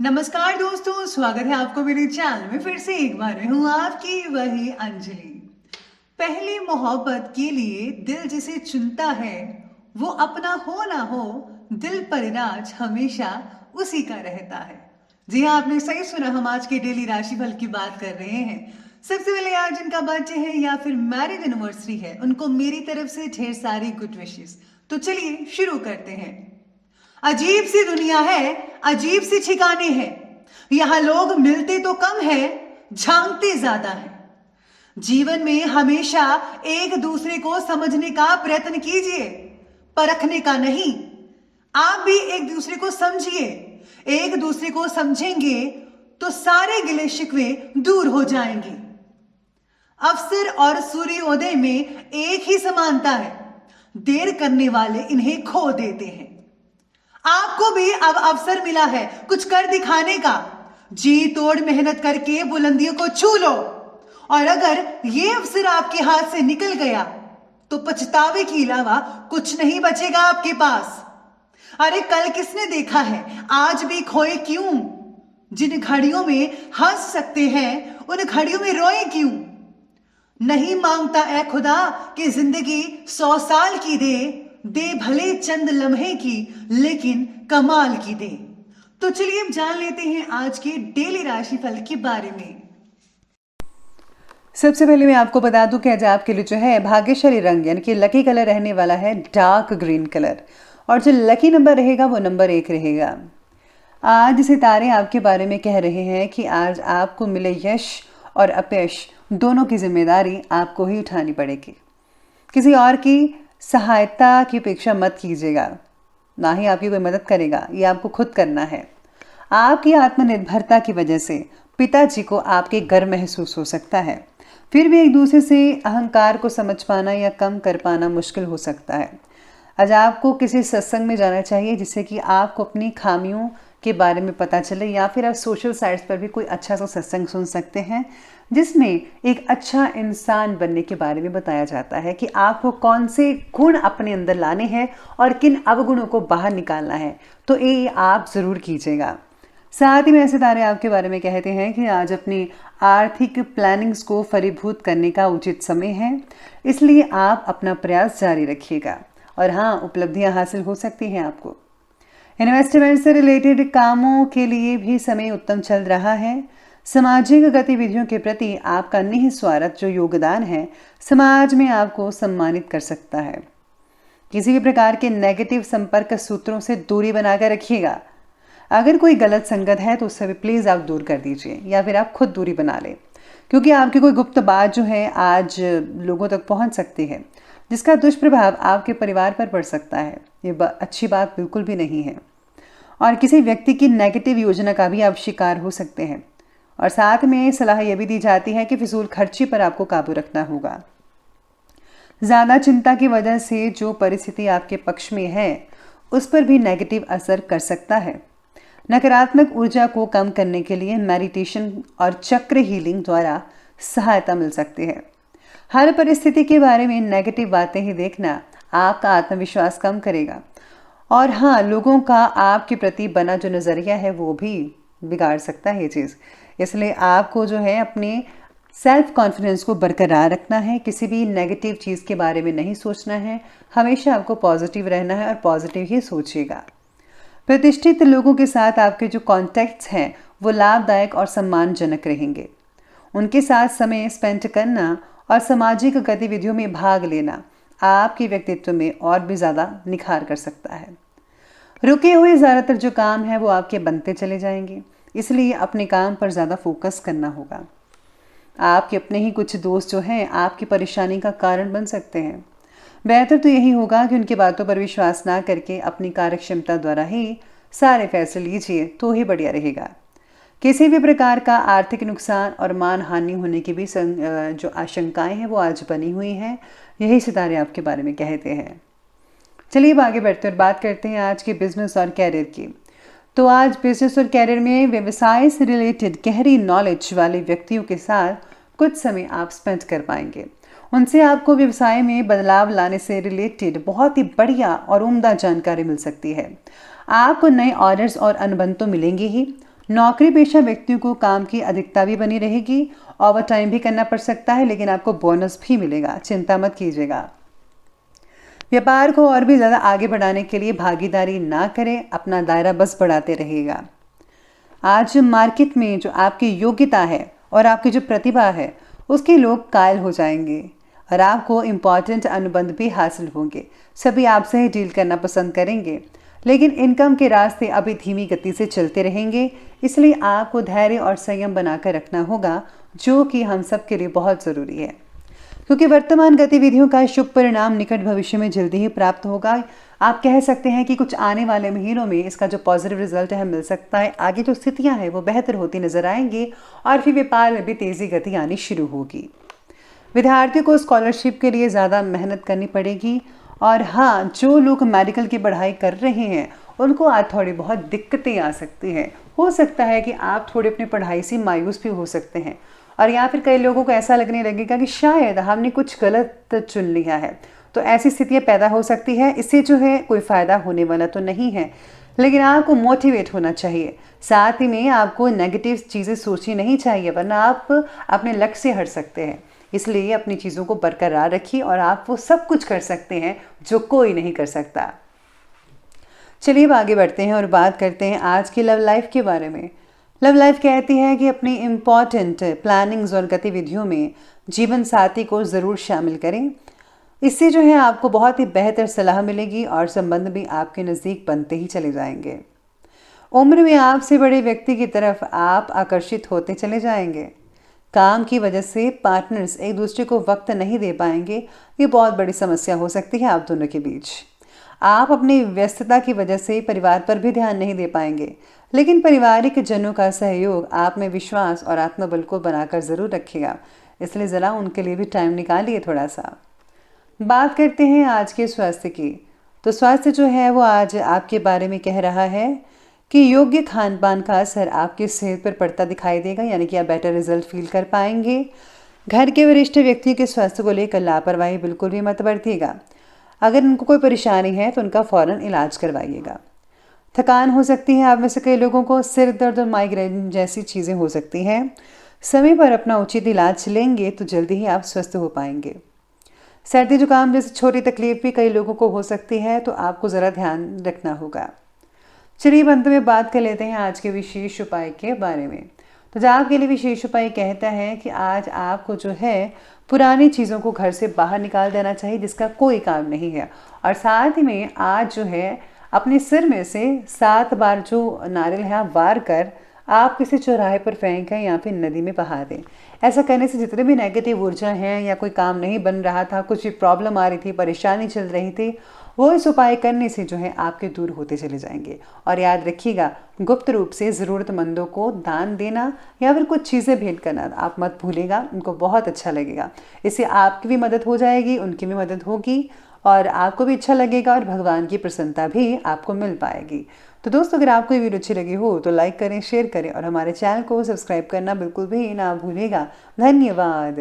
नमस्कार दोस्तों, स्वागत है आपको मेरे चैनल में। फिर से एक बार मैं हूँ आपकी वही अंजलि। पहली मोहब्बत के लिए दिल जिसे चुनता है, वो अपना हो ना हो, दिल पर राज हमेशा उसी का रहता है। जी हाँ, आपने सही सुना। हम आज के डेली राशिफल की बात कर रहे हैं। सबसे पहले आज जिनका बर्थडे है या फिर मैरिज एनिवर्सरी है, उनको मेरी तरफ से ढेर सारी गुड विशेस। तो चलिए शुरू करते हैं। अजीब सी दुनिया है, अजीब सी ठिकाने हैं। यहां लोग मिलते तो कम है, झांकते ज्यादा है। जीवन में हमेशा एक दूसरे को समझने का प्रयत्न कीजिए, परखने का नहीं। आप भी एक दूसरे को समझिए। एक दूसरे को समझेंगे तो सारे गिले शिकवे दूर हो जाएंगे। अवसर और सूर्योदय में एक ही समानता है, देर करने वाले इन्हें खो देते हैं। आपको भी अब अवसर मिला है कुछ कर दिखाने का। जी तोड़ मेहनत करके बुलंदियों को छू लो। और अगर ये अवसर आपके हाथ से निकल गया तो पछतावे के अलावा कुछ नहीं बचेगा आपके पास। अरे कल किसने देखा है, आज भी खोए क्यों? जिन घड़ियों में हंस सकते हैं उन घड़ियों में रोए क्यों? नहीं मांगता ऐ खुदा कि जिंदगी 100 साल की दे, दे भले चंद लम्हे की लेकिन कमाल की दे। तो चलिए अब जान लेते हैं आज के डेली राशिफल के बारे में। सबसे पहले मैं आपको बता दूं कि आज आपके लिए जो है भाग्यशाली रंग यानी कि लकी कलर रहने वाला है डार्क ग्रीन कलर, और जो लकी नंबर रहेगा वो नंबर 1 रहेगा। आज सितारे आपके बारे में कह रहे हैं कि आज आपको मिले यश और अपयश दोनों की जिम्मेदारी आपको ही उठानी पड़ेगी। किसी और की सहायता की अपेक्षा मत कीजिएगा, ना ही आपकी कोई मदद करेगा, ये आपको खुद करना है। आपकी आत्मनिर्भरता की वजह से पिताजी को आपके गर्व महसूस हो सकता है। फिर भी एक दूसरे से अहंकार को समझ पाना या कम कर पाना मुश्किल हो सकता है। आज आपको किसी सत्संग में जाना चाहिए जिससे कि आपको अपनी खामियों के बारे में पता चले, या फिर आप सोशल साइट्स पर भी कोई अच्छा सा सत्संग सुन सकते हैं जिसमें एक अच्छा इंसान बनने के बारे में बताया जाता है कि आपको कौन से गुण अपने अंदर लाने हैं और किन अवगुणों को बाहर निकालना है। तो ये आप ज़रूर कीजिएगा। साथ ही में सितारे आपके बारे में कहते हैं कि आज अपनी आर्थिक प्लानिंग्स को फलीभूत करने का उचित समय है, इसलिए आप अपना प्रयास जारी रखिएगा। और हाँ, उपलब्धियां हासिल हो सकती हैं आपको। इन्वेस्टमेंट से रिलेटेड कामों के लिए भी समय उत्तम चल रहा है। सामाजिक गतिविधियों के प्रति आपका निस्वार्थ जो योगदान है समाज में आपको सम्मानित कर सकता है। किसी भी प्रकार के नेगेटिव संपर्क सूत्रों से दूरी बनाकर रखिएगा। अगर कोई गलत संगत है तो उससे भी प्लीज़ आप दूर कर दीजिए, या फिर आप खुद दूरी बना लें, क्योंकि आपकी कोई गुप्त बात जो है आज लोगों तक पहुंच सकती है जिसका दुष्प्रभाव आपके परिवार पर पड़ सकता है। ये अच्छी बात बिल्कुल भी नहीं है। और किसी व्यक्ति की नेगेटिव योजना का भी आप शिकार हो सकते हैं। और साथ में सलाह यह भी दी जाती है कि फिजूल खर्ची पर आपको काबू रखना होगा। ज़्यादा चिंता की वजह से जो परिस्थिति आपके पक्ष में है उस पर भी नेगेटिव असर कर सकता है। नकारात्मक ऊर्जा को कम करने के लिए मेडिटेशन और चक्र हीलिंग द्वारा सहायता मिल सकती है। हर परिस्थिति के बारे में नेगेटिव बातें ही देखना आपका आत्मविश्वास कम करेगा। और हाँ, लोगों का आपके प्रति बना जो नज़रिया है वो भी बिगाड़ सकता है ये चीज़। इसलिए आपको जो है अपने सेल्फ कॉन्फिडेंस को बरकरार रखना है। किसी भी नेगेटिव चीज़ के बारे में नहीं सोचना है। हमेशा आपको पॉजिटिव रहना है और पॉजिटिव ही सोचिएगा। प्रतिष्ठित लोगों के साथ आपके जो कॉन्टैक्ट्स हैं वो लाभदायक और सम्मानजनक रहेंगे। उनके साथ समय स्पेंड करना और सामाजिक गतिविधियों में भाग लेना आपके व्यक्तित्व में और भी ज़्यादा निखार कर सकता है। रुके हुए ज़्यादातर जो काम है वो आपके बनते चले जाएंगे, इसलिए अपने काम पर ज़्यादा फोकस करना होगा। आपके अपने ही कुछ दोस्त जो हैं आपकी परेशानी का कारण बन सकते हैं। बेहतर तो यही होगा कि उनकी बातों पर विश्वास ना करके अपनी कार्यक्षमता द्वारा ही सारे फैसले लीजिए, तो ही बढ़िया रहेगा। किसी भी प्रकार का आर्थिक नुकसान और मान हानि होने की भी जो आशंकाएं हैं वो आज बनी हुई हैं। यही सितारे आपके बारे में कहते हैं। चलिए अब आगे बढ़ते और बात करते हैं आज के बिजनेस और कैरियर की। तो आज बिजनेस और कैरियर में व्यवसाय से रिलेटेड गहरी नॉलेज वाले व्यक्तियों के साथ कुछ समय आप स्पेंड कर पाएंगे। उनसे आपको व्यवसाय में बदलाव लाने से रिलेटेड बहुत ही बढ़िया और उम्दा जानकारी मिल सकती है। आपको नए ऑर्डर्स और अनुबंध तो मिलेंगे ही, नौकरी पेशा व्यक्तियों को काम की अधिकता भी बनी रहेगी, ओवर टाइम भी करना पड़ सकता है, लेकिन आपको बोनस भी मिलेगा, चिंता मत कीजिएगा। व्यापार को और भी ज़्यादा आगे बढ़ाने के लिए भागीदारी ना करें, अपना दायरा बस बढ़ाते रहिएगा। आज मार्केट में जो आपकी योग्यता है और आपकी जो प्रतिभा है उसके लोग कायल हो जाएंगे और आपको इम्पॉर्टेंट अनुबंध भी हासिल होंगे। सभी आपसे ही डील करना पसंद करेंगे, लेकिन इनकम के रास्ते अभी धीमी गति से चलते रहेंगे, इसलिए आपको धैर्य और संयम बनाकर रखना होगा, जो कि हम सब के लिए बहुत ज़रूरी है, क्योंकि वर्तमान गतिविधियों का शुभ परिणाम निकट भविष्य में जल्दी ही प्राप्त होगा। आप कह सकते हैं कि कुछ आने वाले महीनों में इसका जो पॉजिटिव रिजल्ट है मिल सकता है। आगे जो स्थितियां हैं वो बेहतर होती नजर आएंगी और फिर व्यापार में भी तेजी गति आनी शुरू होगी। विद्यार्थियों को स्कॉलरशिप के लिए ज़्यादा मेहनत करनी पड़ेगी। और हाँ, जो लोग मेडिकल की पढ़ाई कर रहे हैं उनको आज थोड़ी बहुत दिक्कतें आ सकती हैं। हो सकता है कि आप थोड़े अपनी पढ़ाई से मायूस भी हो सकते हैं, और या फिर कई लोगों को ऐसा लगने लगेगा कि शायद हमने कुछ गलत चुन लिया है। तो ऐसी स्थितियाँ पैदा हो सकती है। इससे जो है कोई फ़ायदा होने वाला तो नहीं है, लेकिन आपको मोटिवेट होना चाहिए। साथ ही में आपको नेगेटिव चीज़ें सोचनी नहीं चाहिए, वरना आप अपने लक्ष्य से हट सकते हैं। इसलिए अपनी चीज़ों को बरकरार रखिए और आप वो सब कुछ कर सकते हैं जो कोई नहीं कर सकता। चलिए अब आगे बढ़ते हैं और बात करते हैं आज की लव लाइफ के बारे में। लव लाइफ कहती है कि अपनी इम्पॉर्टेंट प्लानिंग्स और गतिविधियों में जीवन साथी को ज़रूर शामिल करें। इससे जो है आपको बहुत ही बेहतर सलाह मिलेगी और संबंध भी आपके नज़दीक बनते ही चले जाएंगे। उम्र में आपसे बड़े व्यक्ति की तरफ आप आकर्षित होते चले जाएंगे। काम की वजह से पार्टनर्स एक दूसरे को वक्त नहीं दे पाएंगे, ये बहुत बड़ी समस्या हो सकती है आप दोनों के बीच। आप अपनी व्यस्तता की वजह से परिवार पर भी ध्यान नहीं दे पाएंगे, लेकिन पारिवारिक जनों का सहयोग आप में विश्वास और आत्मबल को बनाकर ज़रूर रखेगा, इसलिए ज़रा उनके लिए भी टाइम निकालिए थोड़ा सा। बात करते हैं आज के स्वास्थ्य की। तो स्वास्थ्य जो है वो आज आपके बारे में कह रहा है कि योग्य खान पान का असर आपकी सेहत पर पड़ता दिखाई देगा, यानी कि आप बेटर रिजल्ट फील कर पाएंगे। घर के वरिष्ठ व्यक्तियों के स्वास्थ्य को लेकर लापरवाही बिल्कुल भी मत बरतिएगा। अगर उनको कोई परेशानी है तो उनका फ़ौरन इलाज करवाइएगा। थकान हो सकती है आप में से कई लोगों को, सिर दर्द और माइग्रेन जैसी चीज़ें हो सकती हैं। समय पर अपना उचित इलाज लेंगे तो जल्दी ही आप स्वस्थ हो पाएंगे। सर्दी जुकाम जैसी छोटी तकलीफ भी कई लोगों को हो सकती है, तो आपको ज़रा ध्यान रखना होगा। चलिए अंत में बात कर लेते हैं आज के विशेष उपाय के बारे में। तो जो आपके लिए विशेष उपाय कहता है कि आज आपको जो है पुरानी चीज़ों को घर से बाहर निकाल देना चाहिए जिसका कोई काम नहीं है, और साथ ही में आज जो है अपने सिर में से 7 बार जो नारियल है आप वार कर आप किसी चौराहे पर फेंकें या फिर नदी में बहा दें। ऐसा करने से जितने भी नेगेटिव ऊर्जा हैं या कोई काम नहीं बन रहा था, कुछ भी प्रॉब्लम आ रही थी, परेशानी चल रही थी, वो इस उपाय करने से जो है आपके दूर होते चले जाएंगे। और याद रखिएगा, गुप्त रूप से ज़रूरतमंदों को दान देना या फिर कुछ चीज़ें भेंट करना आप मत भूलिएगा, उनको बहुत अच्छा लगेगा। इससे आपकी भी मदद हो जाएगी, उनकी भी मदद होगी और आपको भी अच्छा लगेगा और भगवान की प्रसन्नता भी आपको मिल पाएगी। तो दोस्तों, अगर आपको ये वीडियो अच्छी लगी हो तो लाइक करें, शेयर करें और हमारे चैनल को सब्सक्राइब करना बिल्कुल भी ना भूलिएगा। धन्यवाद।